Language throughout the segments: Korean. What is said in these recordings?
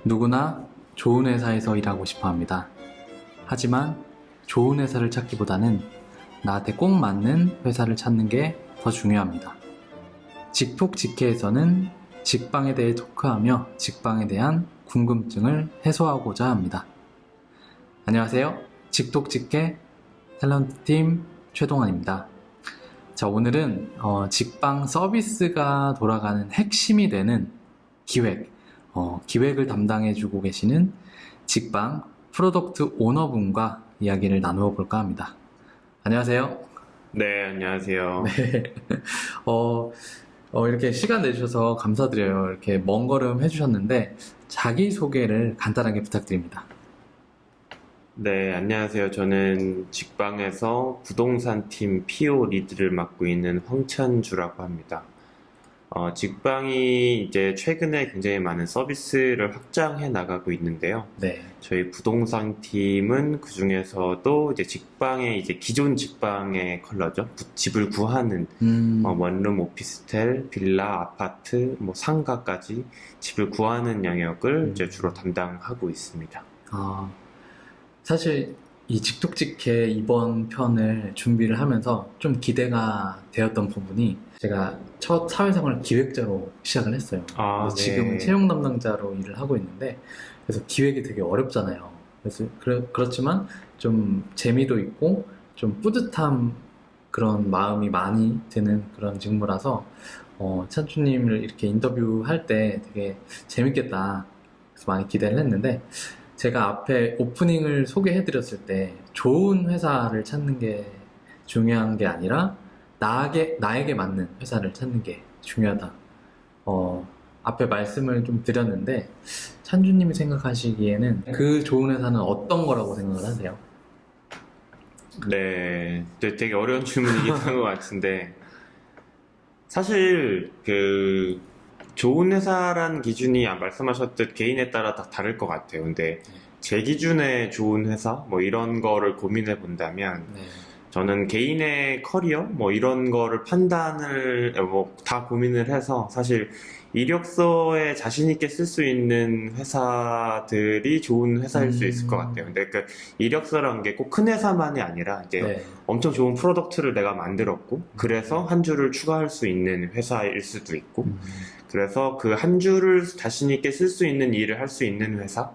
누구나 좋은 회사에서 일하고 싶어 합니다. 하지만 좋은 회사를 찾기보다는 나한테 꼭 맞는 회사를 찾는 게 더 중요합니다. 직톡직해에서는 직방에 대해 토크하며 직방에 대한 궁금증을 해소하고자 합니다. 안녕하세요. 직톡직해 탤런트팀 최동환입니다. 자, 오늘은 직방 서비스가 돌아가는 핵심이 되는 기획을 담당해주고 계시는 직방 프로덕트 오너분과 이야기를 나누어 볼까 합니다. 안녕하세요. 네, 안녕하세요. 네. 이렇게 시간 내주셔서 감사드려요. 이렇게 먼 걸음 해주셨는데 자기소개를 간단하게 부탁드립니다. 네, 안녕하세요. 저는 직방에서 부동산 팀 PO 리드를 맡고 있는 황찬주라고 합니다. 직방이 이제 최근에 굉장히 많은 서비스를 확장해 나가고 있는데요. 네. 저희 부동산 팀은 그 중에서도 이제 직방의 이제 기존 직방의 컬러죠. 집을 구하는 원룸, 오피스텔, 빌라, 아파트, 상가까지 집을 구하는 영역을 이제 주로 담당하고 있습니다. 사실 이 직톡직해 이번 편을 준비를 하면서 좀 기대가 되었던 부분이 제가 첫 사회생활 기획자로 시작을 했어요. 네. 지금은 채용 담당자로 일을 하고 있는데 그래서 기획이 되게 어렵잖아요. 그래서 그렇지만 좀 재미도 있고 좀 뿌듯함 그런 마음이 많이 드는 그런 직무라서 찬주님을 이렇게 인터뷰할 때 되게 재밌겠다 그래서 많이 기대를 했는데 제가 앞에 오프닝을 소개해드렸을 때 좋은 회사를 찾는 게 중요한 게 아니라 나에게 맞는 회사를 찾는 게 중요하다. 앞에 말씀을 좀 드렸는데 찬주님이 생각하시기에는 그 좋은 회사는 어떤 거라고 생각을 하세요? 네, 되게 어려운 질문이긴 한 것 같은데 사실 좋은 회사란 기준이 말씀하셨듯 개인에 따라 다 다를 것 같아요. 근데 제 기준에 좋은 회사 이런 거를 고민해 본다면 저는 개인의 커리어 이런 거를 판단을 다 고민을 해서 사실 이력서에 자신 있게 쓸 수 있는 회사들이 좋은 회사일 수 있을 것 같아요. 근데 그 이력서라는 게 꼭 큰 회사만이 아니라 이제 엄청 좋은 프로덕트를 내가 만들었고 그래서 한 줄을 추가할 수 있는 회사일 수도 있고 그래서 그 한 줄을 자신 있게 쓸 수 있는 일을 할 수 있는 회사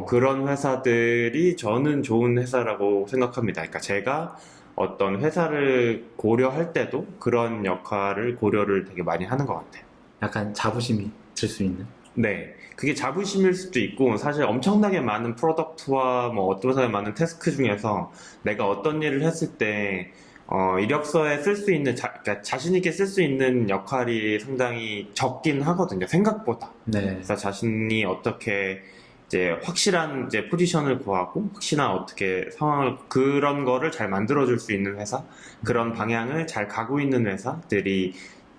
그런 회사들이 저는 좋은 회사라고 생각합니다. 그러니까 제가 어떤 회사를 고려할 때도 그런 역할을 고려를 되게 많이 하는 것 같아요. 약간 자부심이 들 수 있는? 네. 그게 자부심일 수도 있고 사실 엄청나게 많은 프로덕트와 어떤 회사에 많은 태스크 중에서 내가 어떤 일을 했을 때 이력서에 쓸 수 있는 그러니까 자신 있게 쓸 수 있는 역할이 상당히 적긴 하거든요. 생각보다. 그래서 자신이 어떻게 이제 확실한 이제 포지션을 구하고 확실한 어떻게 상황을 그런 거를 잘 만들어줄 수 있는 회사, 그런 방향을 잘 가고 있는 회사들이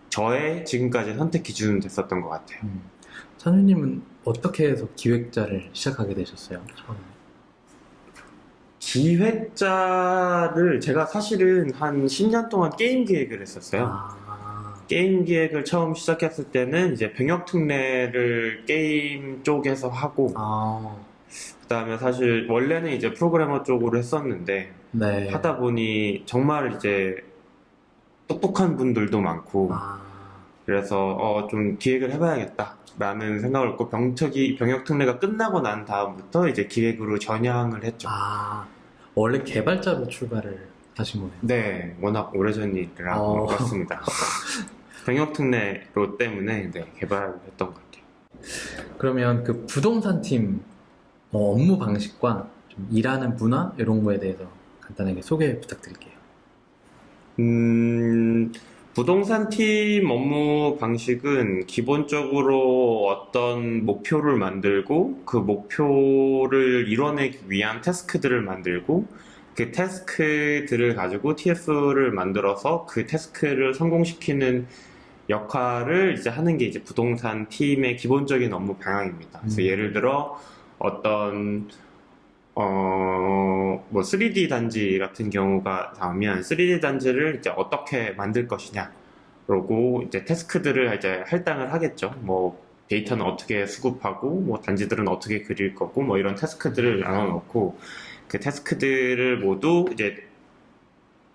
저의 지금까지 선택 기준은 됐었던 것 같아요. 찬주님은 어떻게 해서 기획자를 시작하게 되셨어요? 처음에? 기획자를 제가 사실은 한 10년 동안 게임 기획을 했었어요. 게임 기획을 처음 시작했을 때는 이제 병역특례를 게임 쪽에서 하고 그 다음에 사실 원래는 이제 프로그래머 쪽으로 했었는데 하다 보니 정말 이제 똑똑한 분들도 많고 그래서 좀 기획을 해봐야겠다 라는 생각을 갖고 병역특례가 끝나고 난 다음부터 이제 기획으로 전향을 했죠. 원래 개발자로 출발을 하신 거네요? 네, 워낙 오래전 일이라 그렇습니다. 병역특례로 때문에 개발을 했던 것 같아요. 그러면 그 부동산 팀 업무 방식과 좀 일하는 문화 이런 거에 대해서 간단하게 소개 부탁드릴게요. 부동산 팀 업무 방식은 기본적으로 어떤 목표를 만들고 그 목표를 이뤄내기 위한 태스크들을 만들고 그 태스크들을 가지고 TF를 만들어서 그 태스크를 성공시키는 역할을 이제 하는 게 이제 부동산 팀의 기본적인 업무 방향입니다. 그래서 예를 들어 어떤 3D 단지 같은 경우가 나오면 3D 단지를 이제 어떻게 만들 것이냐 그러고 이제 태스크들을 이제 할당을 하겠죠. 데이터는 어떻게 수급하고 뭐 단지들은 어떻게 그릴 거고 뭐 이런 태스크들을 나눠놓고 그 태스크들을 모두 이제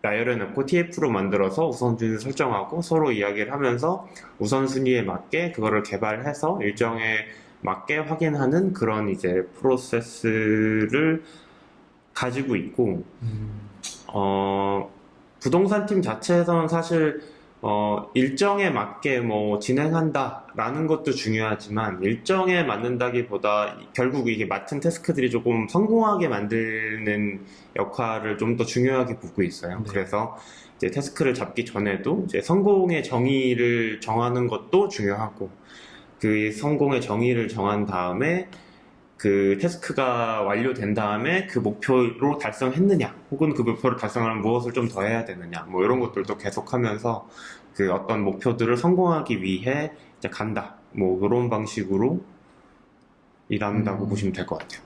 나열해놓고 TF로 만들어서 우선순위를 설정하고 서로 이야기를 하면서 우선순위에 맞게 그거를 개발해서 일정에 맞게 확인하는 그런 이제 프로세스를 가지고 있고, 부동산 팀 자체에서는 사실 일정에 맞게 뭐 진행한다라는 것도 중요하지만 일정에 맞는다기보다 결국 이게 맡은 태스크들이 조금 성공하게 만드는 역할을 좀 더 중요하게 보고 있어요. 네. 그래서 이제 태스크를 잡기 전에도 이제 성공의 정의를 정하는 것도 중요하고 그 성공의 정의를 정한 다음에 그 태스크가 완료된 다음에 그 목표로 달성했느냐, 혹은 그 목표를 달성하려면 무엇을 좀 더 해야 되느냐, 뭐 이런 것들도 계속하면서 그 어떤 목표들을 성공하기 위해 이제 간다, 뭐 이런 방식으로 일한다고 보시면 될 것 같아요.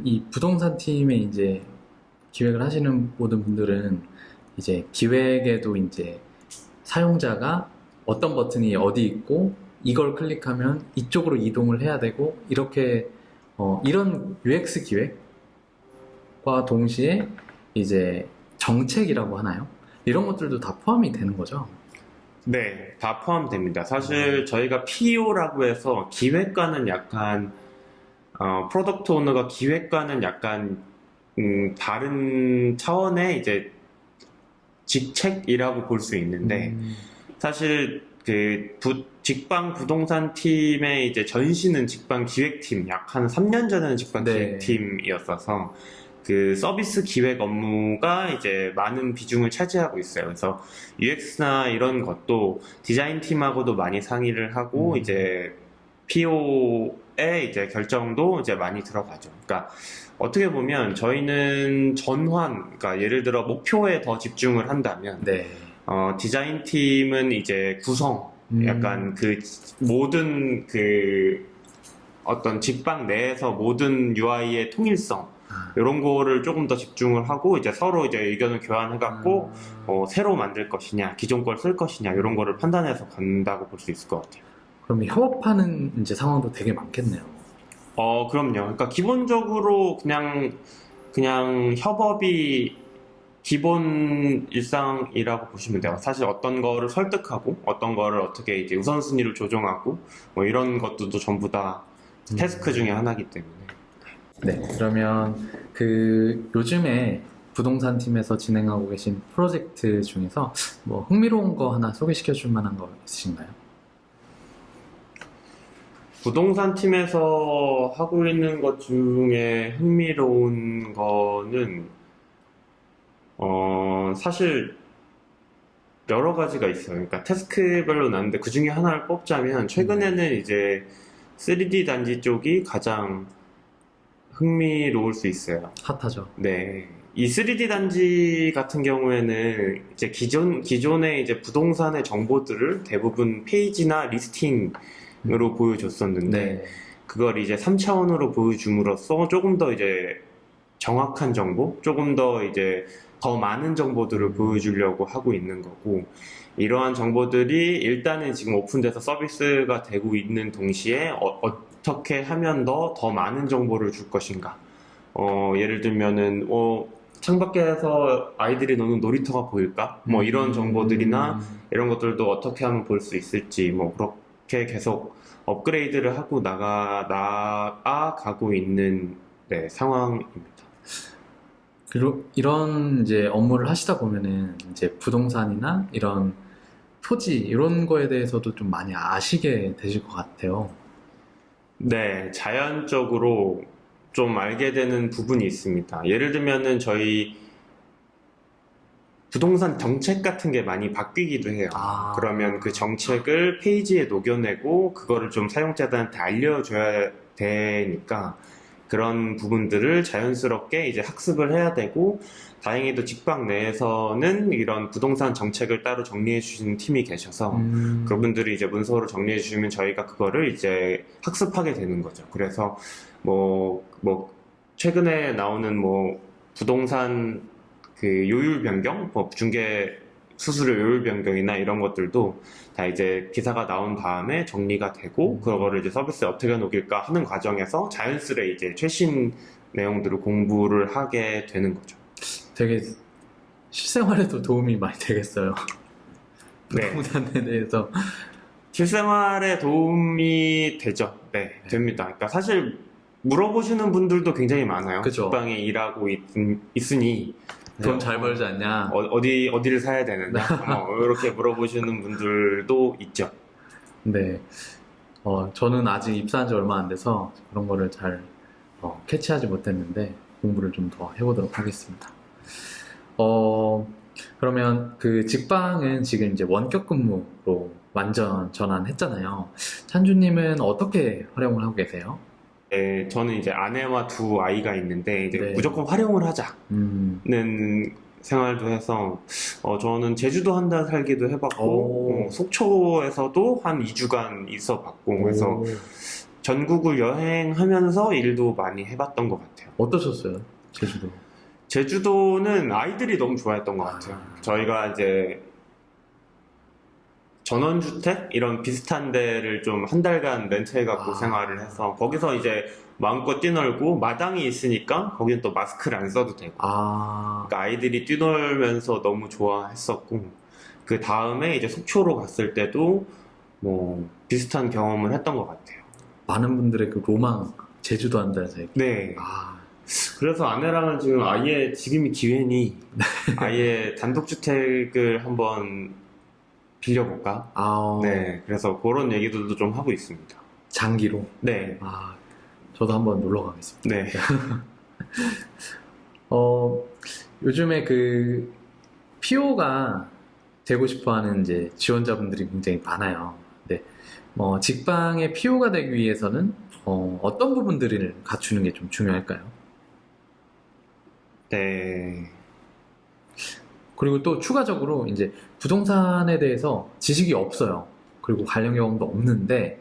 이 부동산 팀에 이제 기획을 하시는 모든 분들은 이제 기획에도 이제 사용자가 어떤 버튼이 어디 있고 이걸 클릭하면 이쪽으로 이동을 해야 되고 이렇게 이런 UX 기획과 동시에 이제 정책이라고 하나요? 이런 것들도 다 포함이 되는 거죠? 네, 다 포함됩니다. 사실 저희가 PO라고 해서 기획과는 약간 프로덕트 오너가 기획과는 약간 다른 차원의 이제 직책이라고 볼 수 있는데 사실 그 직방 부동산 팀의 이제 전신은 직방 기획팀, 약 한 3년 전에는 직방 네. 기획팀이었어서 그 서비스 기획 업무가 이제 많은 비중을 차지하고 있어요. 그래서 UX나 이런 것도 디자인 팀하고도 많이 상의를 하고 이제 PO의 이제 결정도 이제 많이 들어가죠. 그러니까 어떻게 보면 저희는 그러니까 예를 들어 목표에 더 집중을 한다면 네. 디자인 팀은 이제 구성, 약간 그 모든 그 어떤 직방 내에서 모든 UI의 통일성, 이런 거를 조금 더 집중을 하고 이제 서로 이제 의견을 교환해갖고 새로 만들 것이냐, 기존 걸 쓸 것이냐, 이런 거를 판단해서 간다고 볼 수 있을 것 같아요. 그럼 협업하는 이제 상황도 되게 많겠네요. 그럼요. 그러니까 기본적으로 그냥 협업이 기본 일상이라고 보시면 돼요. 사실 어떤 거를 설득하고 어떤 거를 어떻게 이제 우선순위를 조정하고 뭐 이런 것들도 전부 다 태스크 중에 하나이기 때문에. 네, 그러면 그 요즘에 부동산 팀에서 진행하고 계신 프로젝트 중에서 뭐 흥미로운 거 하나 소개시켜 줄 만한 거 있으신가요? 부동산 팀에서 하고 있는 것 중에 흥미로운 거는 사실 여러 가지가 있어요. 그러니까 태스크별로 나는데 그 중에 하나를 뽑자면 최근에는 이제 3D 단지 쪽이 가장 흥미로울 수 있어요. 핫하죠. 네. 이 3D 단지 같은 경우에는 이제 기존의 이제 부동산의 정보들을 대부분 페이지나 리스팅으로 보여줬었는데, 네. 그걸 이제 3차원으로 보여줌으로써 조금 더 이제 정확한 정보, 조금 더 이제 더 많은 정보들을 보여주려고 하고 있는 거고, 이러한 정보들이 일단은 지금 오픈돼서 서비스가 되고 있는 동시에 어떻게 하면 더 많은 정보를 줄 것인가. 예를 들면은 창밖에서 아이들이 노는 놀이터가 보일까? 뭐 이런 정보들이나 이런 것들도 어떻게 하면 볼 수 있을지, 뭐 그렇게 계속 업그레이드를 하고 나아가고 있는 상황입니다. 그리고 이런 이제 업무를 하시다 보면은 이제 부동산이나 이런 토지 이런 거에 대해서도 좀 많이 아시게 되실 것 같아요. 네, 자연적으로 좀 알게 되는 부분이 있습니다. 예를 들면은 저희 부동산 정책 같은 게 많이 바뀌기도 해요. 그러면 그 정책을 페이지에 녹여내고 그거를 좀 사용자들한테 알려줘야 되니까 그런 부분들을 자연스럽게 이제 학습을 해야 되고, 다행히도 직방 내에서는 이런 부동산 정책을 따로 정리해 주시는 팀이 계셔서 그분들이 이제 문서로 정리해 주시면 저희가 그거를 이제 학습하게 되는 거죠. 그래서 뭐 최근에 나오는 뭐 부동산 그 요율 변경, 중개 수수료 요율 변경이나 이런 것들도 다 이제 기사가 나온 다음에 정리가 되고 그거를 이제 서비스에 어떻게 녹일까 하는 과정에서 자연스레 이제 최신 내용들을 공부를 하게 되는 거죠. 되게 실생활에도 도움이 많이 되겠어요. 네. 부동산에 대해서. 실생활에 도움이 되죠. 네, 됩니다. 그러니까 사실 물어보시는 분들도 굉장히 많아요. 그죠. 직방에 일하고 있으니 돈 잘 벌지 않냐? 어디를 사야 되느냐? 이렇게 물어보시는 분들도 있죠. 네. 저는 아직 입사한 지 얼마 안 돼서 그런 거를 잘 캐치하지 못했는데 공부를 좀 더 해보도록 하겠습니다. 그러면 그 직방은 지금 이제 원격 근무로 완전 전환했잖아요. 찬주님은 어떻게 활용을 하고 계세요? 네, 저는 이제 아내와 두 아이가 있는데 이제 네. 무조건 활용을 하자는 생활도 해서 저는 제주도 한 달 살기도 해봤고 속초에서도 한 2주간 있어봤고 그래서 전국을 여행하면서 일도 많이 해봤던 것 같아요. 어떠셨어요? 제주도? 제주도는 아이들이 너무 좋아했던 것 같아요. 저희가 이제 전원주택? 이런 비슷한 데를 좀 한 달간 렌트해갖고 생활을 해서 거기서 이제 마음껏 뛰놀고 마당이 있으니까 거기는 또 마스크를 안 써도 되고 그러니까 아이들이 뛰놀면서 너무 좋아했었고 그 다음에 이제 속초로 갔을 때도 뭐 비슷한 경험을 했던 것 같아요. 많은 분들의 그 로망, 제주도 한 달 살기. 네. 그래서 아내랑은 지금 아예 지금이 기회니 아예 단독주택을 한번 빌려볼까? 네, 그래서 그런 얘기들도 좀 하고 있습니다. 장기로? 네. 저도 한번 놀러 가겠습니다. 네. 요즘에 그 PO가 되고 싶어하는 이제 지원자분들이 굉장히 많아요. 네. 직방의 PO가 되기 위해서는 어떤 부분들을 갖추는 게 좀 중요할까요? 네. 그리고 또 추가적으로 이제 부동산에 대해서 지식이 없어요. 그리고 관련 경험도 없는데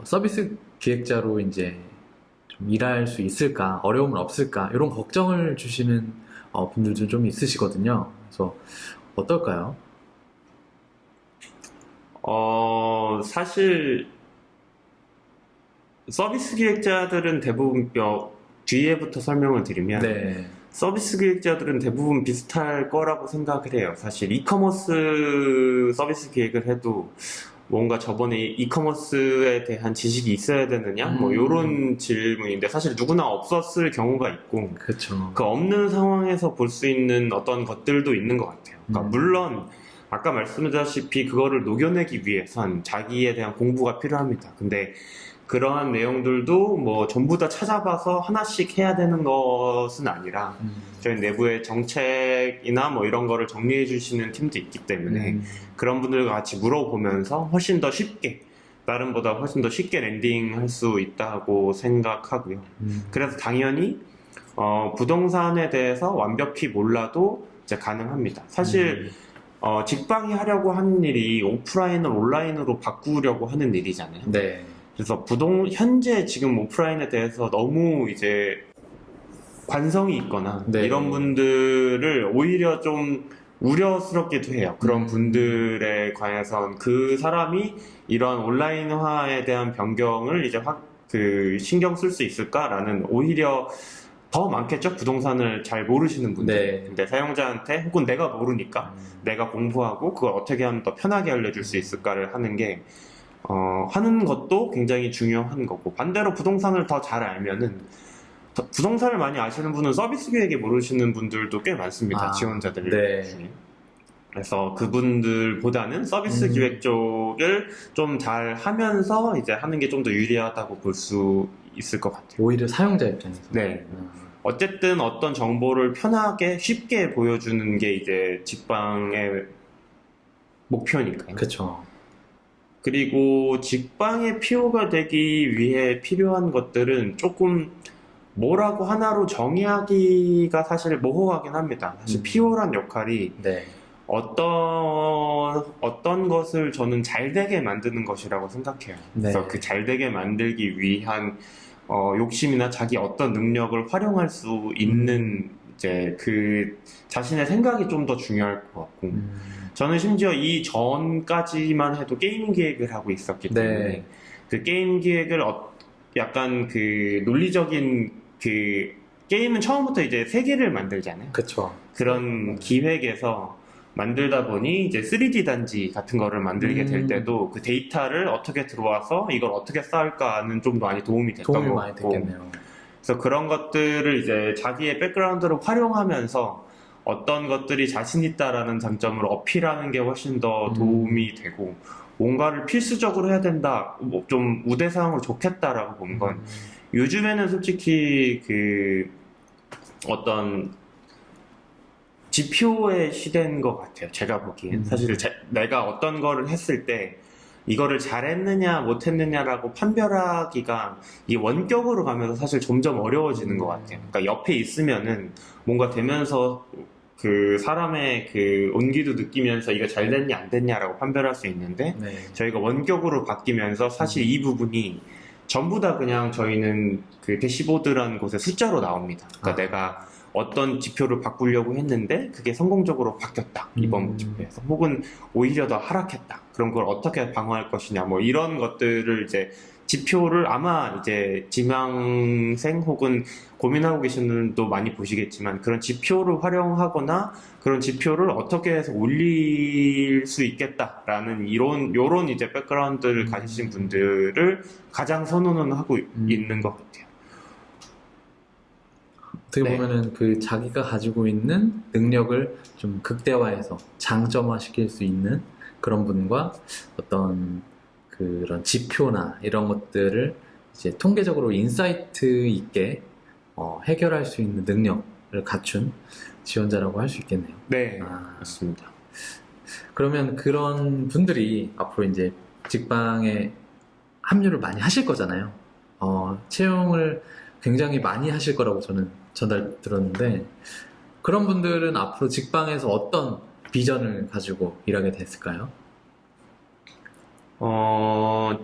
서비스 기획자로 이제 좀 일할 수 있을까, 어려움은 없을까 이런 걱정을 주시는 분들도 좀 있으시거든요. 그래서 어떨까요? 사실 서비스 기획자들은 대부분 뒤에부터 설명을 드리면 네. 서비스 기획자들은 대부분 비슷할 거라고 생각을 해요. 사실 이커머스 서비스 기획을 해도 뭔가 저번에 이커머스에 대한 지식이 있어야 되느냐? 뭐 이런 질문인데 사실 누구나 없었을 경우가 있고 그렇죠. 그 없는 상황에서 볼 수 있는 어떤 것들도 있는 것 같아요. 그러니까 물론 아까 말씀드렸다시피 그거를 녹여내기 위해선 자기에 대한 공부가 필요합니다. 근데 그러한 내용들도 뭐 전부 다 찾아봐서 하나씩 해야 되는 것은 아니라 저희 내부의 정책이나 뭐 이런 거를 정리해 주시는 팀도 있기 때문에 그런 분들과 같이 물어보면서 훨씬 더 쉽게 다른보다 훨씬 더 쉽게 랜딩할 수 있다고 생각하고요. 그래서 당연히 부동산에 대해서 완벽히 몰라도 이제 가능합니다. 사실 직방이 하려고 하는 일이 오프라인을 온라인으로 바꾸려고 하는 일이잖아요. 네. 그래서 현재 지금 오프라인에 대해서 너무 이제 관성이 있거나 이런 분들을 오히려 좀 우려스럽기도 해요. 그런 분들에 관해선 그 사람이 이런 온라인화에 대한 변경을 이제 신경 쓸 수 있을까라는 오히려 더 많겠죠? 부동산을 잘 모르시는 분들. 네. 근데 사용자한테 혹은 내가 모르니까 내가 공부하고 그걸 어떻게 하면 더 편하게 알려줄 수 있을까를 하는 게 하는 것도 굉장히 중요한 거고 반대로 부동산을 더 잘 알면은 부동산을 많이 아시는 분은 서비스 기획에 모르시는 분들도 꽤 많습니다. 지원자들 중에. 그래서 그분들보다는 서비스 기획 쪽을 좀 잘 하면서 이제 하는 게 좀 더 유리하다고 볼 수 있을 것 같아요. 오히려 사용자 입장에서. 네. 어쨌든 어떤 정보를 편하게 쉽게 보여주는 게 이제 직방의 목표니까요. 그렇죠. 그리고 직방의 PO가 되기 위해 필요한 것들은 조금 뭐라고 하나로 정의하기가 사실 모호하긴 합니다. 사실 PO란 역할이 어떤 것을 저는 잘 되게 만드는 것이라고 생각해요. 그래서 그 잘 되게 만들기 위한 욕심이나 자기 어떤 능력을 활용할 수 있는 이제 그 자신의 생각이 좀 더 중요할 것 같고 저는 심지어 이 전까지만 해도 게임 기획을 하고 있었기 때문에 네. 그 게임 기획을 약간 그 논리적인 그 게임은 처음부터 이제 세계를 만들잖아요. 그쵸. 그런 기획에서 만들다 보니 이제 3D 단지 같은 거를 만들게 될 때도 그 데이터를 어떻게 들어와서 이걸 어떻게 쌓을까는 좀 많이 도움이 됐던 도움이 것 많이 같고, 됐겠네요. 그래서 그런 것들을 이제 자기의 백그라운드로 활용하면서 어떤 것들이 자신 있다라는 장점을 어필하는 게 훨씬 더 도움이 되고, 뭔가를 필수적으로 해야 된다, 뭐 좀 우대사항으로 좋겠다라고 본 건 요즘에는 솔직히 그 어떤 지표의 시대인 것 같아요. 제가 보기엔. 사실 내가 어떤 거를 했을 때 이거를 잘했느냐 못했느냐라고 판별하기가 이 원격으로 가면서 사실 점점 어려워지는 것 같아요. 그러니까 옆에 있으면은 뭔가 되면서 그 사람의 그 온기도 느끼면서 이거 잘 됐냐 안 됐냐라고 판별할 수 있는데, 네. 저희가 원격으로 바뀌면서 사실 이 부분이 전부 다 그냥 저희는 그 대시보드라는 곳에 숫자로 나옵니다. 그러니까 내가 어떤 지표를 바꾸려고 했는데 그게 성공적으로 바뀌었다, 이번 지표에서. 혹은 오히려 더 하락했다. 그럼 그걸 어떻게 방어할 것이냐, 뭐 이런 것들을 이제 지표를 아마 이제 지망생 혹은 고민하고 계신 분들도 많이 보시겠지만, 그런 지표를 활용하거나 그런 지표를 어떻게 해서 올릴 수 있겠다라는 요런 이제 백그라운드를 가지신 분들을 가장 선호는 하고 있는 것 같아요. 어떻게 네. 보면은 그 자기가 가지고 있는 능력을 좀 극대화해서 장점화시킬 수 있는 그런 분과 어떤 그런 지표나 이런 것들을 이제 통계적으로 인사이트 있게 해결할 수 있는 능력을 갖춘 지원자라고 할 수 있겠네요. 네, 아, 맞습니다. 그러면 그런 분들이 앞으로 이제 직방에 합류를 많이 하실 거잖아요. 채용을 굉장히 많이 하실 거라고 저는 전달 들었는데, 그런 분들은 앞으로 직방에서 어떤 비전을 가지고 일하게 됐을까요?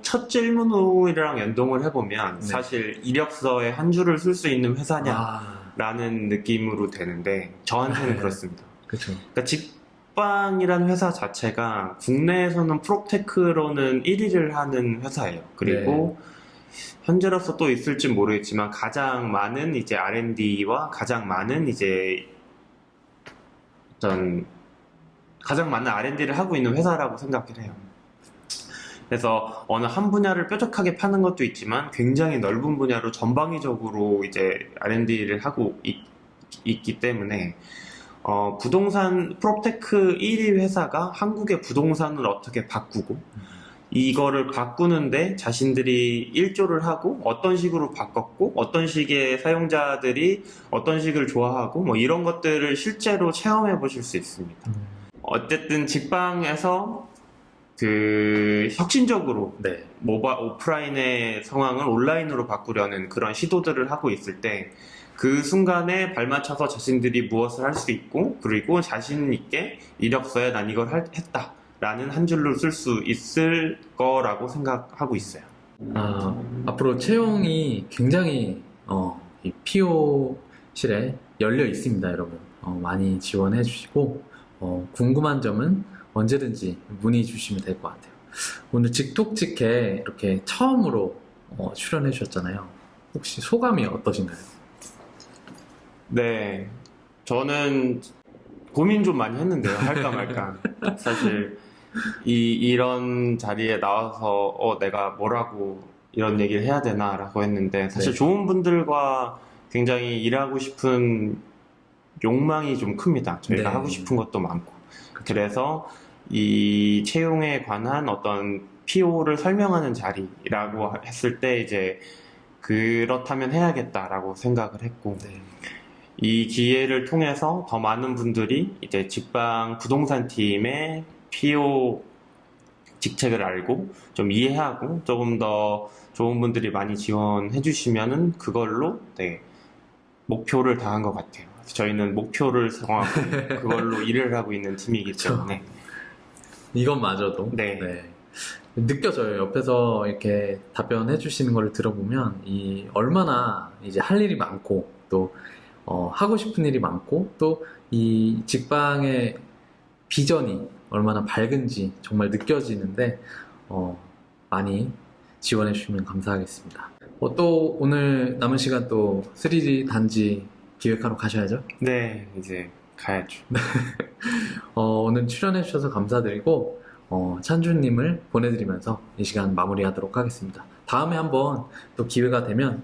첫 질문이랑 연동을 해보면 네. 사실 이력서에 한 줄을 쓸 수 있는 회사냐라는 아, 느낌으로 되는데, 저한테는 네. 그렇습니다. 그렇죠. 그러니까 직방이라는 회사 자체가 국내에서는 프로테크로는 1위를 하는 회사예요. 그리고 현재로서 또 있을지 모르겠지만 가장 많은 이제 R&D와 가장 많은 이제 가장 많은 R&D를 하고 있는 회사라고 생각을 해요. 그래서 어느 한 분야를 뾰족하게 파는 것도 있지만 굉장히 넓은 분야로 전방위적으로 이제 R&D를 하고 있기 때문에 부동산 프로테크 1위 회사가 한국의 부동산을 어떻게 바꾸고 이거를 바꾸는데 자신들이 일조를 하고 어떤 식으로 바꿨고 어떤 식의 사용자들이 어떤 식을 좋아하고 뭐 이런 것들을 실제로 체험해 보실 수 있습니다. 어쨌든 직방에서 그 혁신적으로 네. 오프라인의 상황을 온라인으로 바꾸려는 그런 시도들을 하고 있을 때 그 순간에 발맞춰서 자신들이 무엇을 할 수 있고, 그리고 자신 있게 이력서에 난 이걸 했다 라는 한 줄로 쓸 수 있을 거라고 생각하고 있어요. 앞으로 채용이 굉장히 이 PO실에 열려 있습니다, 여러분. 많이 지원해 주시고, 궁금한 점은 언제든지 문의 주시면 될 것 같아요. 오늘 직톡직해 이렇게 처음으로 출연해 주셨잖아요. 혹시 소감이 어떠신가요? 네, 저는 고민 좀 많이 했는데요. 할까 말까. 사실 이런 자리에 나와서 내가 뭐라고 이런 얘기를 해야 되나라고 했는데, 사실 네. 좋은 분들과 굉장히 일하고 싶은 욕망이 좀 큽니다. 저희가 네. 하고 싶은 것도 많고. 그래서 이 채용에 관한 어떤 PO를 설명하는 자리라고 했을 때 이제 그렇다면 해야겠다라고 생각을 했고, 네. 이 기회를 통해서 더 많은 분들이 이제 직방 부동산 팀의 PO 직책을 알고 좀 이해하고 조금 더 좋은 분들이 많이 지원해 주시면은 그걸로 목표를 다한 것 같아요. 저희는 목표를 정하고 그걸로 일을 하고 있는 팀이기 때문에. 이것마저도 네. 느껴져요. 옆에서 이렇게 답변해 주시는 걸 들어보면 얼마나 이제 할 일이 많고 또 하고 싶은 일이 많고 또 이 직방에 비전이 얼마나 밝은지 정말 느껴지는데 많이 지원해 주시면 감사하겠습니다. 또 오늘 남은 시간 또 3D 단지 기획하러 가셔야죠? 네, 이제 가야죠. 오늘 출연해 주셔서 감사드리고 찬주님을 보내드리면서 이 시간 마무리하도록 하겠습니다. 다음에 한번 또 기회가 되면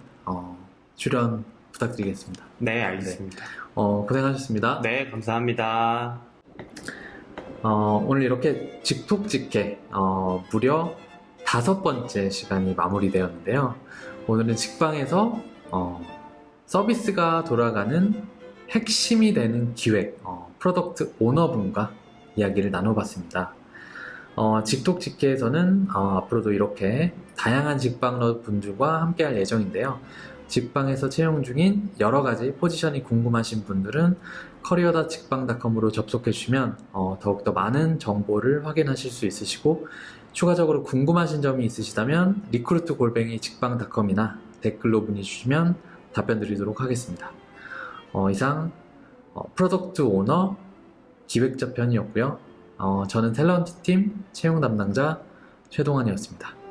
출연 부탁드리겠습니다. 네, 알겠습니다. 고생하셨습니다. 네, 감사합니다. 오늘 이렇게 직톡직계 무려 5번째 시간이 마무리되었는데요. 오늘은 직방에서 서비스가 돌아가는 핵심이 되는 기획, 프로덕트 오너분과 이야기를 나눠봤습니다. 직톡직계에서는 앞으로도 이렇게 다양한 직방러 분들과 함께할 예정인데요. 직방에서 채용 중인 여러가지 포지션이 궁금하신 분들은 커리어다직방.com으로 접속해주시면 더욱더 많은 정보를 확인하실 수 있으시고, 추가적으로 궁금하신 점이 있으시다면 recruit@직방.com이나 댓글로 문의 주시면 답변 드리도록 하겠습니다. 이상 프로덕트 오너 기획자 편이었고요. 저는 탤런트 팀 채용 담당자 최동환이었습니다.